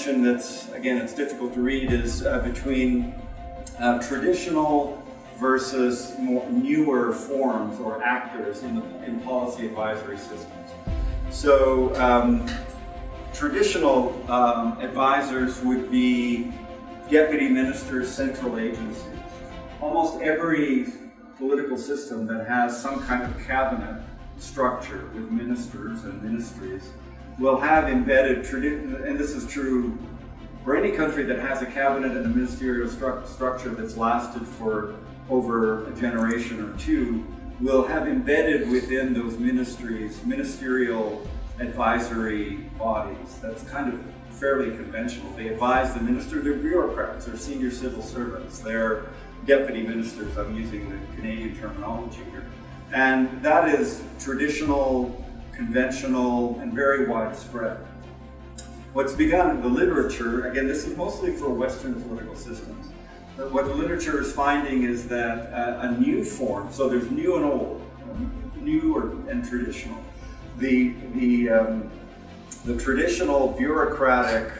distinction that's, again, it's difficult to read, is between traditional versus more newer forms or actors in policy advisory systems. So traditional advisors would be deputy ministers, central agencies. Almost every political system that has some kind of cabinet structure with ministers and ministries will have embedded tradition, and this is true for any country that has a cabinet and a ministerial structure that's lasted for over a generation or two, will have embedded within those ministries ministerial advisory bodies. That's kind of fairly conventional. They advise the minister, they're bureaucrats, they're senior civil servants, they're deputy ministers, I'm using the Canadian terminology here. And that is traditional, conventional, and very widespread. What's begun in the literature, again, this is mostly for Western political systems, but what the literature is finding is that a new form, so there's new and old, new and traditional. The traditional bureaucratic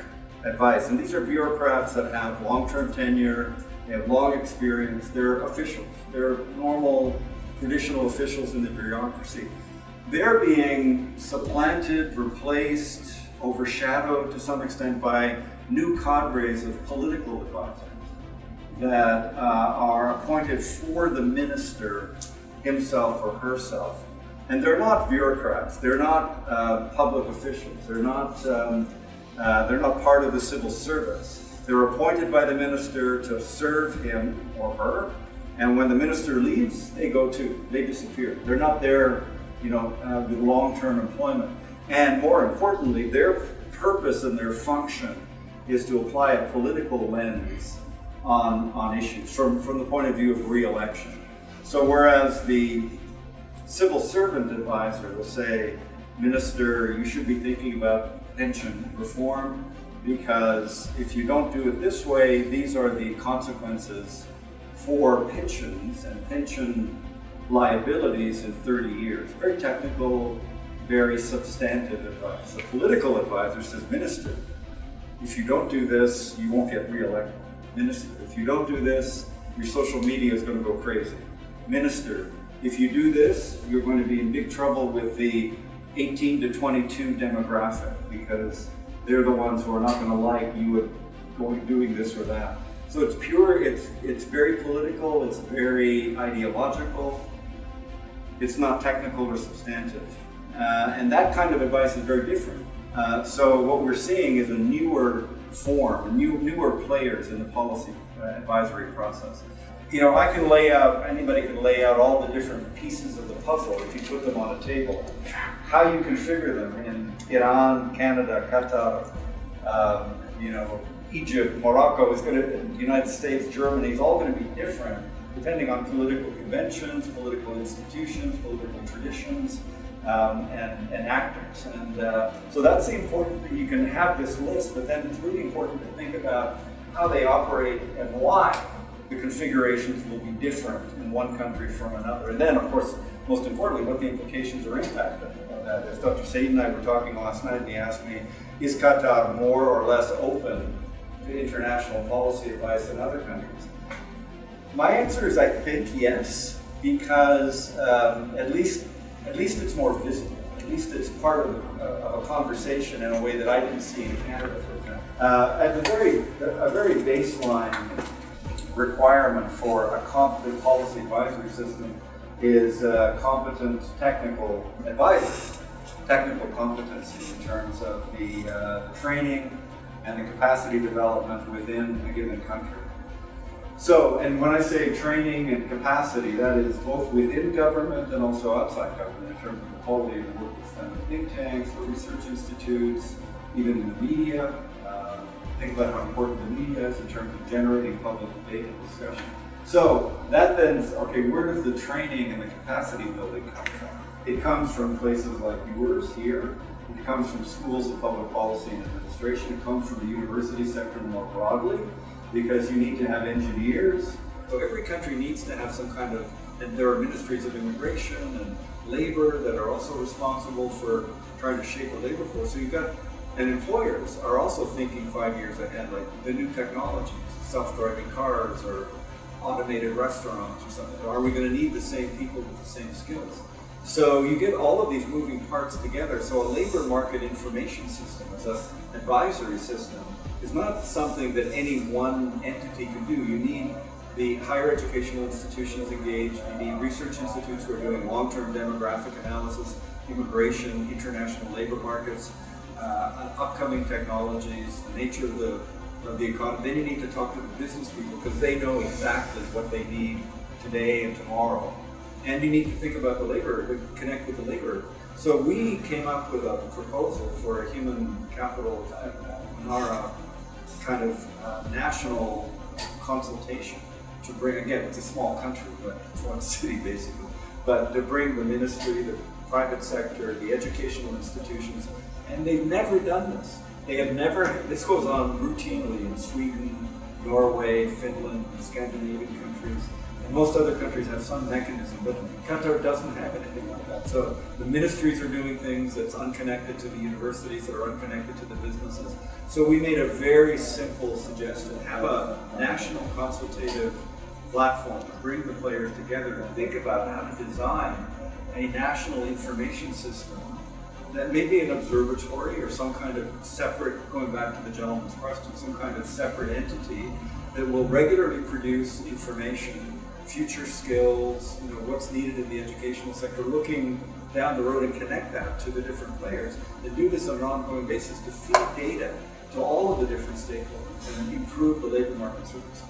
advice, and these are bureaucrats that have long-term tenure, they have long experience, they're officials, they're normal, traditional officials in the bureaucracy. They're being supplanted, replaced, overshadowed to some extent by new cadres of political advisors that are appointed for the minister himself or herself. And they're not bureaucrats, they're not public officials, they're not part of the civil service. They're appointed by the minister to serve him or her, and when the minister leaves, they go too, they disappear. They're not there, with long-term employment. And more importantly, their purpose and their function is to apply a political lens on issues from the point of view of re-election. So whereas the civil servant advisor will say, Minister, you should be thinking about pension reform, because if you don't do it this way, these are the consequences for pensions and pension liabilities in 30 years. Very technical, very substantive advice. The political advisor says, Minister, if you don't do this, you won't get re-elected. Minister, if you don't do this, your social media is going to go crazy. Minister, if you do this, you're going to be in big trouble with the 18 to 22 demographic, because they're the ones who are not going to like you doing this or that. So it's pure, it's very political, it's very ideological, it's not technical or substantive. And that kind of advice is very different. So what we're seeing is a newer form, newer players in the policy advisory process. Anybody can lay out all the different pieces of the puzzle if you put them on a table. How you configure them in Iran, Canada, Qatar, Egypt, Morocco, the United States, Germany, is all going to be different depending on political conventions, political institutions, political traditions, and actors. And so that's the important thing. You can have this list, but then it's really important to think about how they operate and why the configurations will be different in one country from another. And then, of course, most importantly, what the implications or impact of that is. Dr. Said and I were talking last night, and he asked me, is Qatar more or less open to international policy advice than other countries? My answer is, I think, yes, because at least it's more visible. At least it's part of a conversation in a way that I didn't see in Canada, for example. At a very baseline requirement for a competent policy advisory system is competent technical advisors, technical competency in terms of the training and the capacity development within a given country. So, and when I say training and capacity, that is both within government and also outside government in terms of the quality of the work that's done in think tanks or research institutes, even in the media. Think about how important the media is in terms of generating public debate and discussion. So that then, okay, where does the training and the capacity building come from? It comes from places like yours here. It comes from schools of public policy and administration. It comes from the university sector more broadly, because you need to have engineers. So every country needs to have some kind of, and there are ministries of immigration and labor that are also responsible for trying to shape the labor force. So you've got And employers are also thinking 5 years ahead, like the new technologies, self-driving cars or automated restaurants or something. Are we going to need the same people with the same skills? So you get all of these moving parts together. So a labor market information system as an advisory system is not something that any one entity can do. You need the higher educational institutions engaged, you need research institutes who are doing long-term demographic analysis, immigration, international labor markets, upcoming technologies, the nature of the economy. Then you need to talk to the business people because they know exactly what they need today and tomorrow. And you need to think about the labor, connect with the labor. So we came up with a proposal for a human capital, kind of national consultation to bring, again, it's a small country, but it's one city basically, but to bring the ministry, the private sector, the educational institutions, and they've never done this. They have never, this goes on routinely in Sweden, Norway, Finland, Scandinavian countries, and most other countries have some mechanism, but Qatar doesn't have anything like that. So the ministries are doing things that's unconnected to the universities, that are unconnected to the businesses. So we made a very simple suggestion, have a national consultative platform to bring the players together and think about how to design a national information system that may be an observatory or some kind of separate, going back to the gentleman's question, some kind of separate entity that will regularly produce information, future skills, what's needed in the educational sector, looking down the road and connect that to the different players, and do this on an ongoing basis to feed data to all of the different stakeholders and improve the labor market services.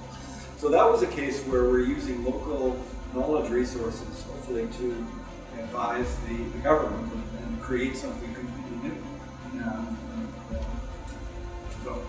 So that was a case where we're using local knowledge resources, hopefully, to advise the government and create something completely new. So